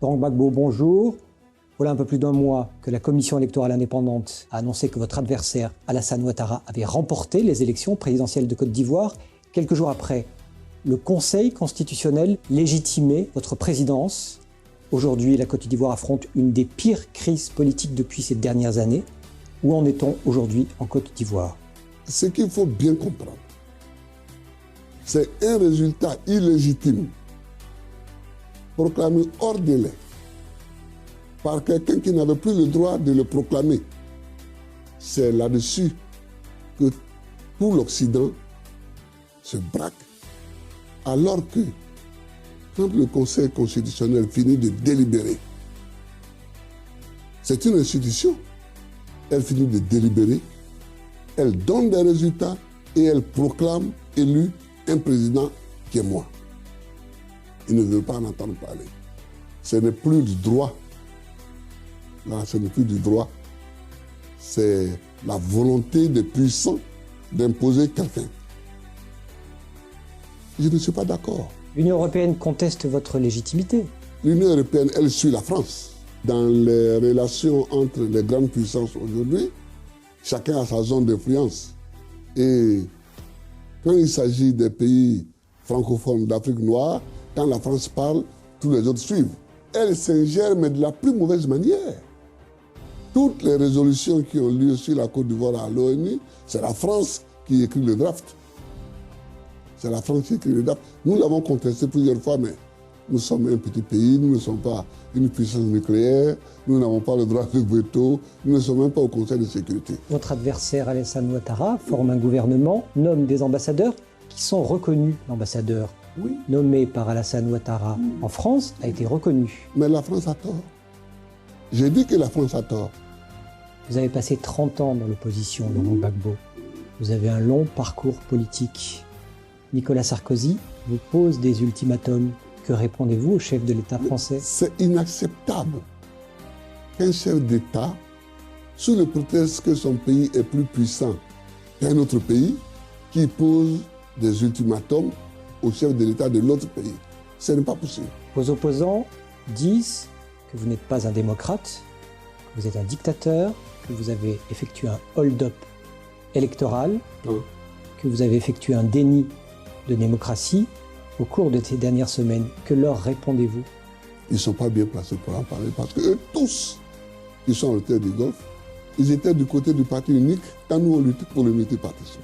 Laurent Gbagbo, bonjour. Voilà un peu plus d'un mois que la commission électorale indépendante a annoncé que votre adversaire, Alassane Ouattara, avait remporté les élections présidentielles de Côte d'Ivoire. Quelques jours après, le Conseil constitutionnel légitimait votre présidence. Aujourd'hui, la Côte d'Ivoire affronte une des pires crises politiques depuis ces dernières années. Où en est-on aujourd'hui en Côte d'Ivoire? Ce qu'il faut bien comprendre, c'est un résultat illégitime proclamé hors délai par quelqu'un qui n'avait plus le droit de le proclamer. C'est là-dessus que tout l'Occident se braque, alors que quand le Conseil constitutionnel finit de délibérer, c'est une institution, elle finit de délibérer, elle donne des résultats et elle proclame élu un président qui est moi. Ils ne veulent pas en entendre parler. Ce n'est plus du droit. Là, ce n'est plus du droit. C'est la volonté des puissants d'imposer quelqu'un. Je ne suis pas d'accord. L'Union européenne conteste votre légitimité. L'Union européenne, elle suit la France. Dans les relations entre les grandes puissances aujourd'hui, chacun a sa zone d'influence. Et quand il s'agit des pays francophones d'Afrique noire, quand la France parle, tous les autres suivent. Elle s'ingère, mais de la plus mauvaise manière. Toutes les résolutions qui ont lieu sur la Côte d'Ivoire à l'ONU, c'est la France qui écrit le draft. C'est la France qui écrit le draft. Nous l'avons contesté plusieurs fois, mais nous sommes un petit pays, nous ne sommes pas une puissance nucléaire, nous n'avons pas le droit de veto, nous ne sommes même pas au Conseil de sécurité. Votre adversaire, Alassane Ouattara, forme un gouvernement, nomme des ambassadeurs qui sont reconnus. L'ambassadeur nommé par Alassane Ouattara en France a été reconnu. Mais la France a tort. J'ai dit que la France a tort. Vous avez passé 30 ans dans l'opposition, Laurent Gbagbo. Vous avez un long parcours politique. Nicolas Sarkozy vous pose des ultimatums. Que répondez-vous au chef de l'État français? C'est inacceptable qu'un chef d'État, sous le prétexte que son pays est plus puissant qu'un autre pays, qui pose des ultimatums au chef de l'État de l'autre pays. Ce n'est pas possible. Vos opposants disent que vous n'êtes pas un démocrate, que vous êtes un dictateur, que vous avez effectué un hold-up électoral, que vous avez effectué un déni de démocratie au cours de ces dernières semaines. Que leur répondez-vous? Ils ne sont pas bien placés pour en parler parce qu'eux tous, qui sont en terre du Golfe, ils étaient du côté du parti unique quand nous on luttait pour le multipartisme.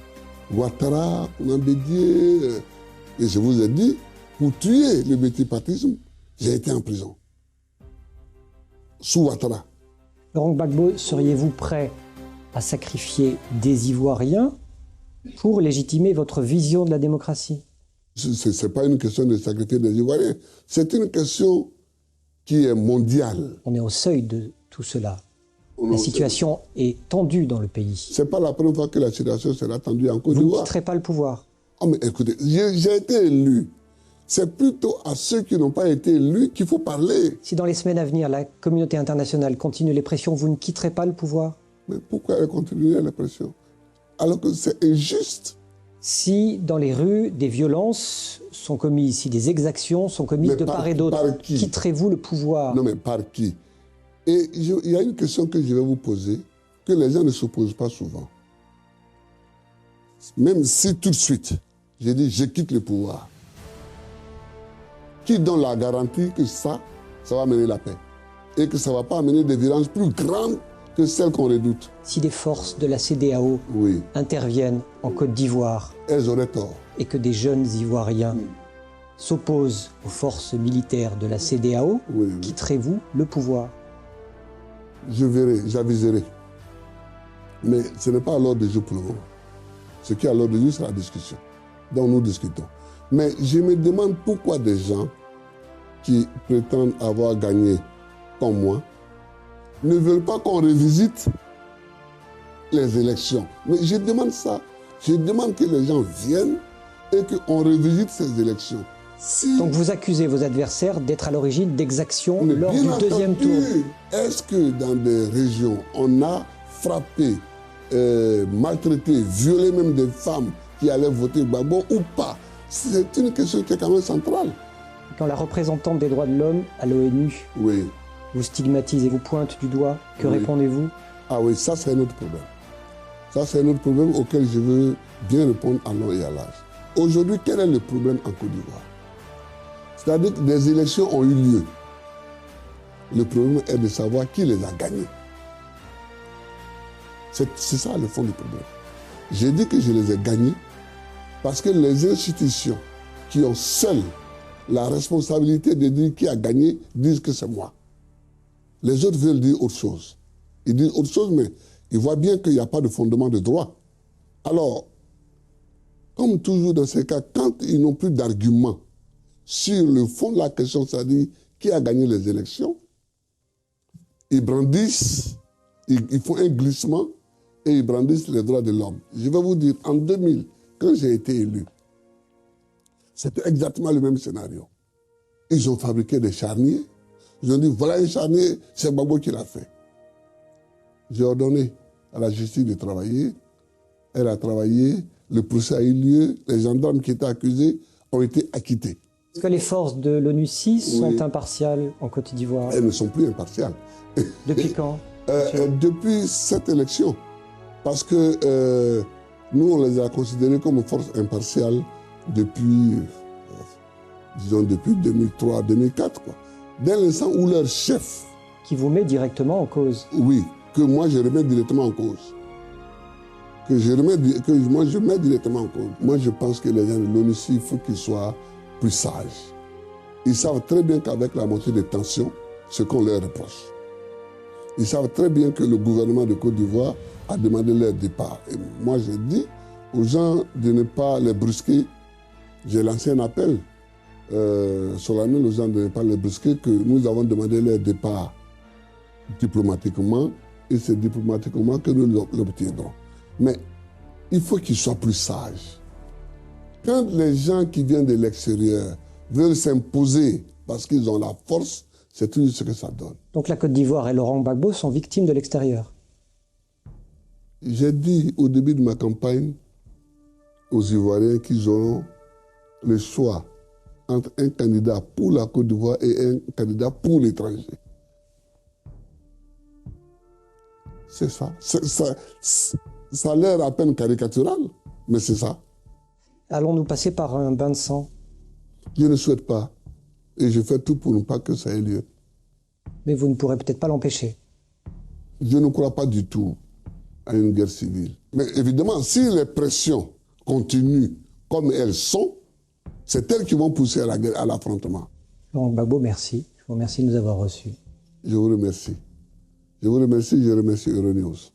Ouattara, Kounambédié, et je vous ai dit, pour tuer le multipartisme, j'ai été en prison. Sous Ouattara. Laurent Gbagbo, seriez-vous prêt à sacrifier des Ivoiriens pour légitimer votre vision de la démocratie? Ce n'est pas une question de sacrifier des Ivoiriens, c'est une question qui est mondiale. On est au seuil de tout cela. La situation est tendue dans le pays. Ce n'est pas la première fois que la situation sera tendue en Côte d'Ivoire. Vous ne quitterez pas le pouvoir? Oh mais écoutez, j'ai été élu. C'est plutôt à ceux qui n'ont pas été élus qu'il faut parler. Si dans les semaines à venir, la communauté internationale continue les pressions, vous ne quitterez pas le pouvoir? Mais pourquoi elle continuerait les pressions? Alors que c'est injuste. Si dans les rues, des violences sont commises, si des exactions sont commises de part et d'autre, quitterez-vous le pouvoir? Non mais par qui? Et il y a une question que je vais vous poser, que les gens ne se posent pas souvent. Même si tout de suite, j'ai dit je quitte le pouvoir, qui donne la garantie que ça va amener la paix et que ça ne va pas amener des violences plus grandes que celles qu'on redoute? Si des forces de la CEDEAO interviennent en Côte d'Ivoire, elles auraient tort. Et que des jeunes Ivoiriens s'opposent aux forces militaires de la CEDEAO, quitterez-vous le pouvoir? Je verrai, j'aviserai. Mais ce n'est pas à l'ordre du jour pour le moment. Ce qui est à l'ordre du jour, c'est la discussion. Donc nous discutons. Mais je me demande pourquoi des gens qui prétendent avoir gagné comme moi ne veulent pas qu'on revisite les élections. Mais je demande ça. Je demande que les gens viennent et qu'on revisite ces élections. Donc vous accusez vos adversaires d'être à l'origine d'exactions lors du deuxième tour. Est-ce que dans des régions, on a frappé, maltraité, violé même des femmes qui allaient voter Gbagbo ou pas? C'est une question qui est quand même centrale. Quand la représentante des droits de l'homme à l'ONU Oui. vous stigmatise et vous pointe du doigt, que Oui. répondez-vous? Ah oui, ça c'est un autre problème. Ça c'est un autre problème auquel je veux bien répondre en long et à large. Aujourd'hui, quel est le problème en Côte d'Ivoire? C'est-à-dire que des élections ont eu lieu. Le problème est de savoir qui les a gagnées. C'est ça le fond du problème. J'ai dit que je les ai gagnés parce que les institutions qui ont seules la responsabilité de dire qui a gagné disent que c'est moi. Les autres veulent dire autre chose. Ils disent autre chose, mais ils voient bien qu'il n'y a pas de fondement de droit. Alors, comme toujours dans ces cas, quand ils n'ont plus d'arguments sur le fond de la question, c'est-à-dire qui a gagné les élections, ils brandissent, ils font un glissement et ils brandissent les droits de l'homme. Je vais vous dire, en 2000, quand j'ai été élu, c'était exactement le même scénario. Ils ont fabriqué des charniers. Ils ont dit, voilà un charnier, c'est Gbagbo qui l'a fait. J'ai ordonné à la justice de travailler. Elle a travaillé, le procès a eu lieu, les gendarmes qui étaient accusés ont été acquittés. Est-ce que les forces de l'ONU-6 sont impartiales en Côte d'Ivoire? Elles ne sont plus impartiales. Depuis quand? Depuis cette élection. Parce que nous, on les a considérées comme force impartiale depuis, disons, depuis 2003-2004. Dès l'instant où leur chef... Qui vous met directement en cause? Oui, que moi je remets directement en cause. Que moi je mets directement en cause. Moi je pense que les gens de l'ONU, il faut qu'ils soient plus sages. Ils savent très bien qu'avec la montée des tensions, ce qu'on leur reproche. Ils savent très bien que le gouvernement de Côte d'Ivoire a demandé leur départ. Et moi j'ai dit aux gens de ne pas les brusquer. J'ai lancé un appel solennel aux gens de ne pas les brusquer, que nous avons demandé leur départ diplomatiquement, et c'est diplomatiquement que nous l'obtiendrons. Mais il faut qu'ils soient plus sages. Quand les gens qui viennent de l'extérieur veulent s'imposer parce qu'ils ont la force, c'est tout ce que ça donne. Donc la Côte d'Ivoire et Laurent Gbagbo sont victimes de l'extérieur? J'ai dit au début de ma campagne aux Ivoiriens qu'ils auront le choix entre un candidat pour la Côte d'Ivoire et un candidat pour l'étranger. C'est ça. Ça a l'air à peine caricatural, mais c'est ça. Allons-nous passer par un bain de sang? Je ne souhaite pas. Et je fais tout pour ne pas que ça ait lieu. Mais vous ne pourrez peut-être pas l'empêcher. Je ne crois pas du tout à une guerre civile. Mais évidemment, si les pressions continuent comme elles sont, c'est elles qui vont pousser à la guerre, à l'affrontement. Laurent Gbagbo, merci. Je vous remercie de nous avoir reçus. Je vous remercie. Je vous remercie, je remercie Euronews.